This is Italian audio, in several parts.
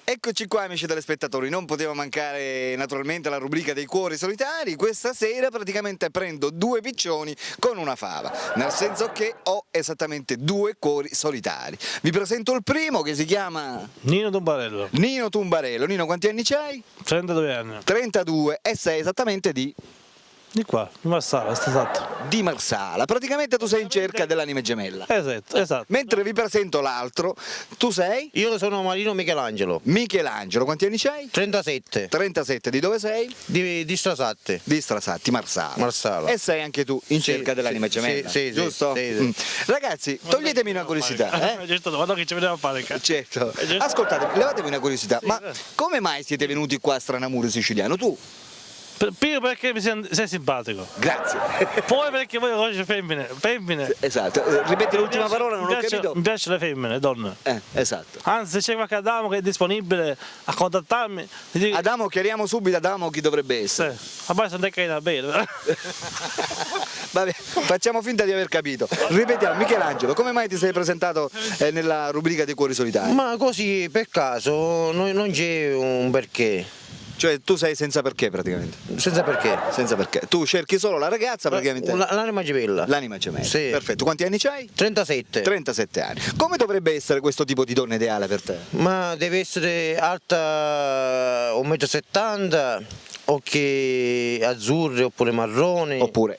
Eccoci qua amici telespettatori, non poteva mancare naturalmente la rubrica dei cuori solitari. Questa sera praticamente prendo due piccioni con una fava, nel senso che ho esattamente due cuori solitari. Vi presento il primo che si chiama Nino Tumbarello. Nino Tumbarello. Nino, quanti anni c'hai? 32 anni. 32 e sei esattamente Di qua, di Marsala, esatto. di Marsala. Praticamente tu sei in cerca dell'anima gemella. Esatto. Mentre vi presento l'altro, tu sei Io sono Marino Michelangelo, Michelangelo. Quanti anni c'hai? 37, 37. Di dove sei? di Strasatte. Di Strasatti, Marsala. Marsala. E sei anche tu in Sì, cerca dell'anima sì, gemella, sì, giusto? sì. Ragazzi, toglietemi una curiosità. Certo, guarda che ci vediamo a fare. Certo. Ascoltate, levatemi una curiosità, ma come mai siete venuti qua a Stranamuro Siciliano? Tu? Prima perché sei simpatico. Grazie. Poi perché voglio conoscere femmine. Esatto. Ripeti l'ultima parola, non ho capito. Mi piacciono le femmine, donne. Esatto. Anzi, se c'è qualche Adamo che è disponibile a contattarmi, ti dico. Adamo, chiariamo subito Adamo chi dovrebbe essere. A me sono carina bene. Vabbè, facciamo finta di aver capito. Ripetiamo, Michelangelo, come mai ti sei presentato nella rubrica dei cuori solitari? Ma così per caso non c'è un perché, Cioè tu sei senza perché praticamente. senza perché. Senza perché. Tu cerchi solo la ragazza praticamente. L'anima gemella. L'anima gemella. Sì. Perfetto. Quanti anni c'hai? 37. 37 anni. Come dovrebbe essere questo tipo di donna ideale per te? Ma deve essere alta 1,70 m, occhi azzurri oppure marroni. Oppure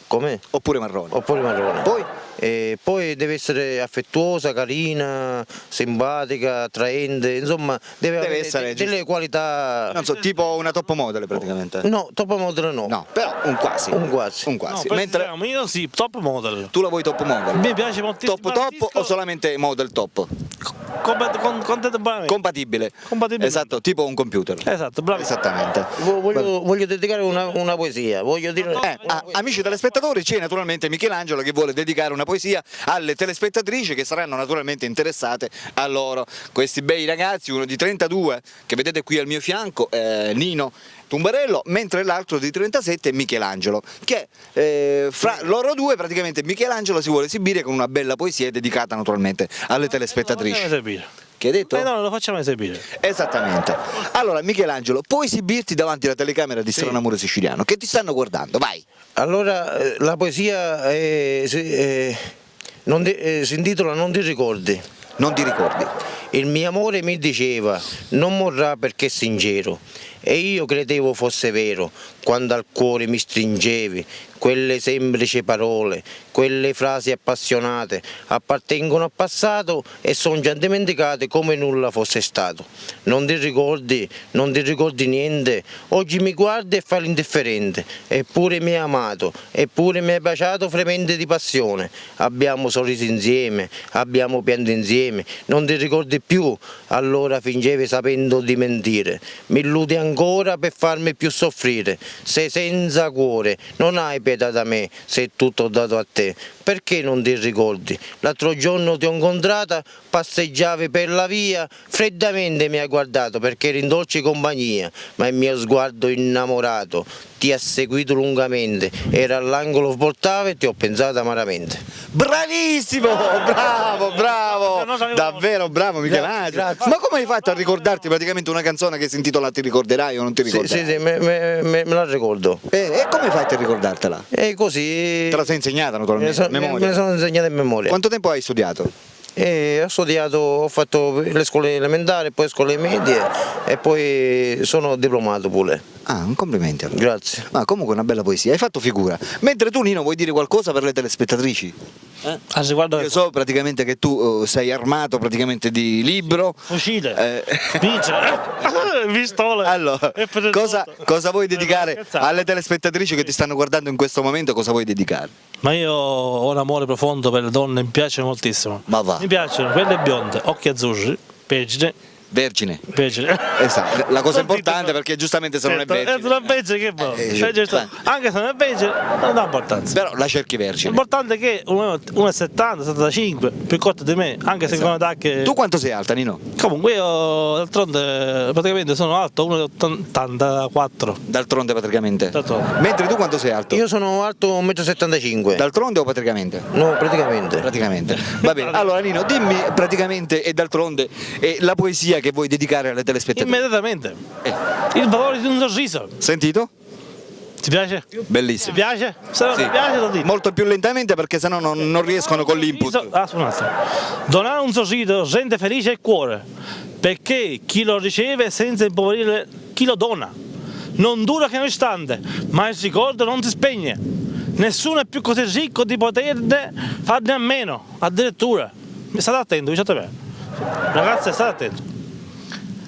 marrone. Oppure marrone. Poi? E poi deve essere affettuosa, carina, simpatica, attraente, insomma deve avere essere delle qualità. Non so, tipo una top model praticamente. No, top model no. No, però un quasi. Un quasi. Un No, quasi. Mentre io sì, top model. tu la vuoi top model? Mi piace moltissimo. Top o solamente model top? Contemporaneamente. Compatibile. Compatibile. Esatto, tipo un computer. Esatto, bravo. Esattamente. Voglio dedicare una poesia, voglio dire. Amici telespettatori, c'è naturalmente Michelangelo che vuole dedicare una poesia alle telespettatrici che saranno naturalmente interessate a loro. Questi bei ragazzi, uno di 32 che vedete qui al mio fianco, Nino Tumbarello, mentre l'altro di 37 è Michelangelo, che fra loro due praticamente Michelangelo si vuole esibire con una bella poesia dedicata naturalmente alle telespettatrici. Che hai detto? No, lo facciamo esibire. Esattamente. Allora Michelangelo, puoi esibirti davanti alla telecamera di Stranamuro Siciliano che ti stanno guardando, vai. Allora, la poesia si intitola Non ti ricordi. Non ti ricordi? Il mio amore mi diceva, non morrà perché è sincero, e io credevo fosse vero, quando al cuore mi stringevi, quelle semplici parole, quelle frasi appassionate, appartengono al passato e sono già dimenticate come nulla fosse stato. Non ti ricordi niente, oggi mi guardi e fai l'indifferente, eppure mi hai amato, eppure mi hai baciato fremente di passione, abbiamo sorriso insieme, abbiamo pianto insieme, non ti ricordi più, allora fingevi sapendo di mentire, mi illudi ancora per farmi più soffrire, sei senza cuore, non hai pietà da me, se tutto ho dato a te, perché non ti ricordi? L'altro giorno ti ho incontrata, passeggiavi per la via, freddamente mi hai guardato perché eri in dolce compagnia, ma il mio sguardo innamorato ti ha seguito lungamente, era all'angolo svoltava e ti ho pensato amaramente. Bravissimo, bravo, davvero bravo Michelangelo. Grazie. Ma come hai fatto a ricordarti praticamente una canzone che si intitola Ti ricorderai o non ti ricorderai? Sì, me la ricordo. E come fai a ricordartela? E così Te la sei insegnata naturalmente, me memoria. ne sono insegnato in memoria. Quanto tempo hai studiato? Ho studiato, ho fatto le scuole elementari, poi scuole medie e poi sono diplomato pure. Ah, un complimento allora. Grazie. Ma comunque una bella poesia, hai fatto figura. Mentre tu Nino vuoi dire qualcosa per le telespettatrici? Io so praticamente che tu sei armato praticamente di libro. Fucile, pistole. Allora, cosa vuoi dedicare alle telespettatrici che ti stanno guardando in questo momento? Cosa vuoi dedicare? Ma io ho un amore profondo per le donne, mi piacciono moltissimo. Ma va. Mi piacciono quelle bionde, occhi azzurri, Vergine. Vergine. Esatto, la cosa importante perché giustamente se non è vergine. Se non è vergine che va? Anche se non è vergine non ha importanza. Però la cerchi vergine. L'importante è che 1,70 75, più corto di me, anche se con una tacche. Tu quanto sei alta, Nino? Comunque io d'altronde praticamente sono alto 1,84. D'altronde praticamente. D'altronde. Mentre tu quanto sei alto? Io sono alto 1,75 m. D'altronde o praticamente? No, praticamente. Praticamente. Va bene, allora Nino, dimmi praticamente e d'altronde la poesia poesia che vuoi dedicare alle telespettatrici? Immediatamente. Il valore di un sorriso. Sentito? Ti piace? Ti Bellissimo. piace? Se non Sì. ti piace lo dico. Molto più lentamente perché sennò non riescono con l'input. Un attimo. Donare un sorriso rende felice il cuore, perché chi lo riceve senza impoverire chi lo dona. Non dura che un istante, ma il ricordo non si spegne. Nessuno è più così ricco di poterne farne a meno, addirittura. State attento, diciate me. Ragazzi, state attenti.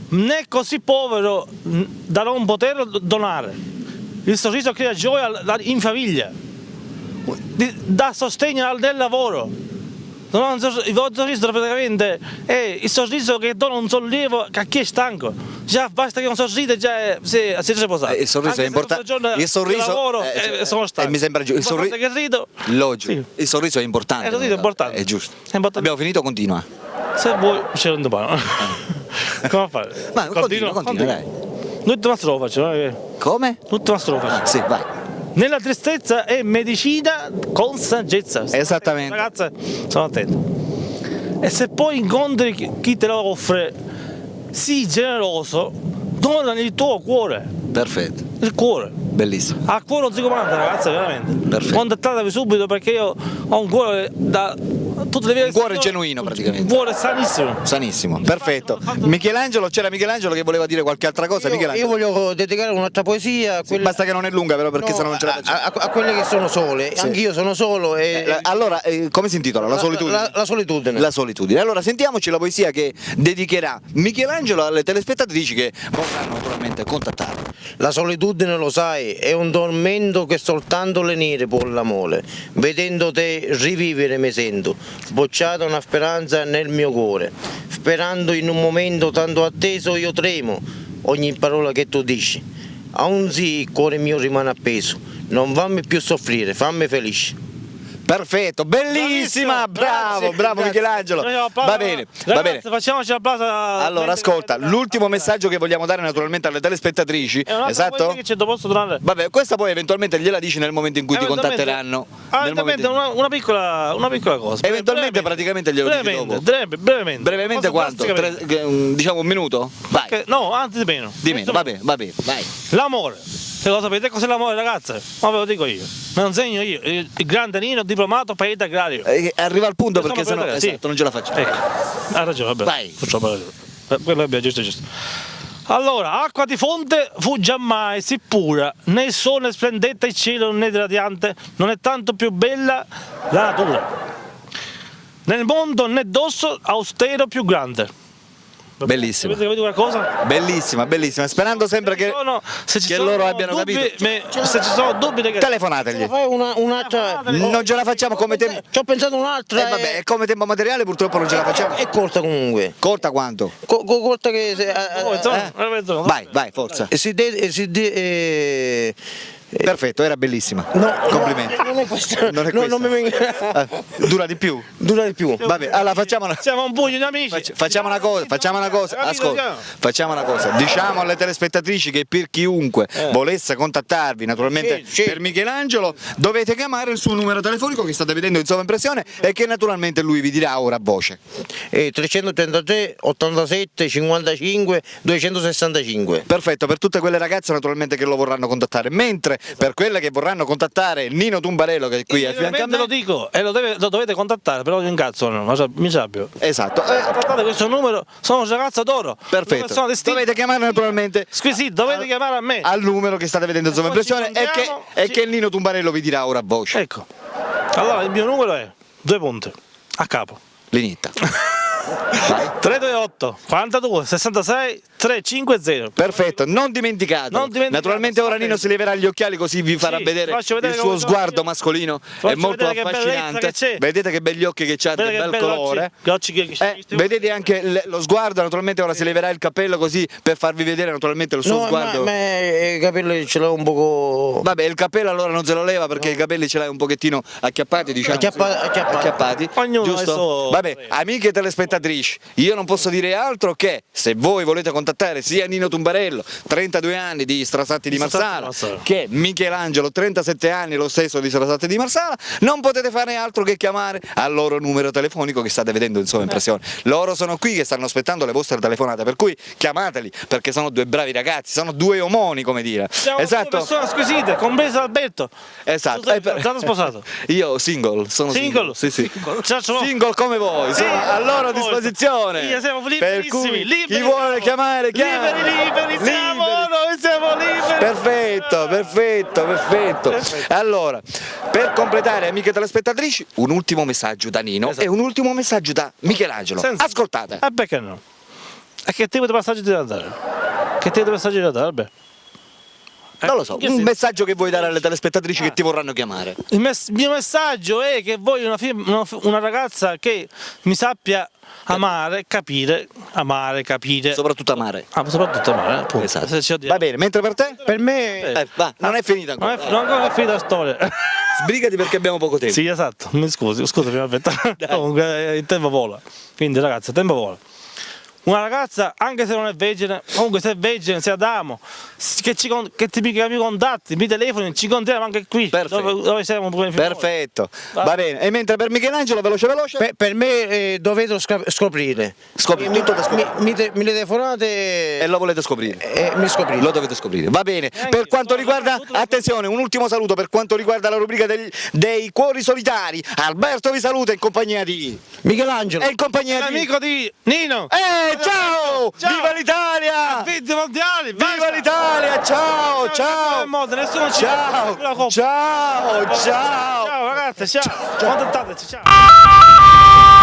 Né così povero da non poterlo donare. Il sorriso crea gioia in famiglia, dà sostegno del lavoro. Il sorriso praticamente è il sorriso che dona un sollievo a chi è stanco. Già basta che un sorride, già si è riposato. Il sorriso è importante. Il sorriso lavoro, sono stanco. Mi sembra giusto. Il sorriso che rido. Logico. Sì. Il sorriso è importante. Il sorriso è importante. È giusto. È importante. Abbiamo finito, continua. Se vuoi c'è un domani. Come fare? Ma continua, dai. L'ultima strofa, cioè. Come? L'ultima strofa. Sì, vai. Nella tristezza è medicina con saggezza. Esattamente. Ragazze, sono attento. E se poi incontri chi te lo offre, sii generoso, donami il tuo cuore. Perfetto. Il cuore. Bellissimo. A cuore non si comanda, ragazze, veramente. Perfetto. Contattatevi subito perché io ho un cuore da tutte le vie. Un cuore genuino, praticamente. Un cuore sanissimo. Sanissimo, perfetto. Michelangelo, c'era Michelangelo che voleva dire qualche altra cosa. Io Michelangelo. voglio dedicare un'altra poesia a Sì, basta che non è lunga però perché no, sennò non ce la facciamo. a quelle che sono sole. Sì. Anch'io sono solo e Allora, come si intitola? La solitudine? La solitudine. La solitudine. Allora sentiamoci la poesia che dedicherà Michelangelo alle telespettatrici che vorranno naturalmente contattare. La solitudine, lo sai, è un tormento che soltanto le nere può l'amore. Vedendo te rivivere mi sento, bocciata una speranza nel mio cuore. Sperando in un momento tanto atteso io tremo, ogni parola che tu dici. Aun sì il cuore mio rimane appeso, non fammi più soffrire, fammi felice. Perfetto, bellissima, bravo, bravo Michelangelo. Va bene, va bene. Facciamoci l'applauso. Allora, ascolta, l'ultimo messaggio che vogliamo dare naturalmente alle telespettatrici, esatto? Che c'è, posso donare? Vabbè, questa poi eventualmente gliela dici nel momento in cui ti contatteranno. Nel momento- una piccola cosa. Eventualmente praticamente glielo dici dopo. Brevemente. Brevemente Posso quanto? farsi capire? Diciamo un minuto? Vai, No, anzi di meno. di meno, va bene, vai. L'amore. Se lo sapete cos'è l'amore, ragazze? Ma ve lo dico io. Me lo insegno io. Il grande Nino, diplomato, paese agrario. Arriva al punto Sono perché sennò per te, sì. esatto, non ce la facciamo. Ecco, ha ragione, vabbè. Vai. Facciamo ragione. Quello è giusto. Allora, acqua di fonte fu giammai sì pura, né sole splendente il cielo né radiante, non è tanto più bella la natura. Nel mondo né dosso austero più grande. Bellissima. Avete capito qualcosa? Bellissima, bellissima. Sperando sempre che loro abbiano capito. Se ci sono dubbi, Telefonategli. Fai un'altra. Non ce la facciamo come tempo. Ci ho pensato un'altra. Vabbè, come tempo materiale purtroppo non ce la facciamo. È corta comunque. Corta quanto? Corta che. Vai, forza. Perfetto, era bellissima. Complimenti. Non è questa. Non è No, questa. non mi venga. Dura di più. Dura di più. Vabbè, allora facciamo una. Siamo un pugno di amici. Facciamo una cosa, ascolta, facciamo una cosa, diciamo alle telespettatrici che per chiunque volesse contattarvi naturalmente Sì. per Michelangelo dovete chiamare il suo numero telefonico che state vedendo in sovraimpressione e che naturalmente lui vi dirà ora a voce. 333 87 55 265. Perfetto, per tutte quelle ragazze naturalmente che lo vorranno contattare, mentre per quelle che vorranno contattare Nino Tumbarello che è qui a fianco a me. Lo dico e lo dovete contattare, però io incazzo, mi sappio. Esatto. Contattate questo numero, sono un ragazzo d'oro. Perfetto. Dovete chiamare naturalmente Squisito, dovete chiamare a me. al numero che state vedendo in sovraimpressione e che il Nino Tumbarello vi dirà ora a voce. Ecco. Allora, il mio numero è 2 punti a capo. Linetta. 328 42 66 350. Perfetto, non dimenticato. Naturalmente ora Nino si leverà gli occhiali così vi farà vedere il suo sguardo mascolino, è molto affascinante. Vedete che belli occhi che c'ha, che bel colore. Vedete anche lo sguardo, naturalmente ora si leverà il cappello così per farvi vedere naturalmente il suo sguardo. Ma i capelli ce l'ho un poco. Vabbè, il cappello allora non se lo leva perché i capelli ce l'hai un pochettino acchiappati, diciamo. Acchiappati. Ognuno giusto? Vabbè, amiche telespettatrici, io non posso dire altro che se voi volete contattare contattare sia Nino Tumbarello, 32 anni di Strasatti di Marsala, Marsala, che Michelangelo, 37 anni, lo stesso di Strasatti di Marsala, non potete fare altro che chiamare al loro numero telefonico che state vedendo in sovraimpressione. Loro sono qui che stanno aspettando le vostre telefonate, per cui chiamateli, perché sono due bravi ragazzi, sono due omoni, come dire. Siamo Esatto. due persone squisite, compreso Alberto. Esatto. Tu sei stato sposato? Io single, sono single. Sì, sì. Single come voi, sono a loro disposizione. Io siamo Per liberissimi, cui liberi. chi vuole chiamare, chiama. Liberi, siamo, noi siamo liberi. Perfetto, perfetto, perfetto. Allora, per completare, amiche telespettatrici, un ultimo messaggio da Nino e un ultimo messaggio da Michelangelo. Ascoltate. Perché no? E che tipo di passaggio ti devo dare? Che tipo di passaggio ti devo dare? Vabbè. Non lo so, un messaggio che vuoi dare alle telespettatrici che ti vorranno chiamare. Il mio messaggio è che voglio una ragazza che mi sappia amare, capire, Soprattutto amare. soprattutto amare, appunto. Esatto. Se ci ho di- Va bene, mentre per te? Per me Va, non è finita Non ancora. è, non ancora finita la storia. Sbrigati perché abbiamo poco tempo. Sì, esatto, mi scusi, scusami, aspetta. Comunque il tempo vola. Quindi ragazzi, il tempo vola. Una ragazza, anche se non è vergine, comunque se è vergine, se Adamo, che mi contatti, mi telefoni, ci incontriamo anche qui, Perfetto. dove siamo pure in finale. Perfetto, va bene. E mentre per Michelangelo, veloce veloce? Per me dovete scoprire. Tutto da scoprire. Mi telefonate E lo volete scoprire? e mi scoprite. Lo dovete scoprire, va bene. Per quanto riguarda, attenzione, un ultimo saluto per quanto riguarda la rubrica dei cuori solitari. Alberto vi saluta in compagnia di... Michelangelo. E in compagnia di... L'amico di Nino! Ciao! Ciao! Viva l'Italia! Vinti mondiali! Viva l'Italia! Ciao! Ciao! Nessuno ci Ciao! Ciao! Ciao! Ciao ragazzi, ciao! Contattateci, ciao!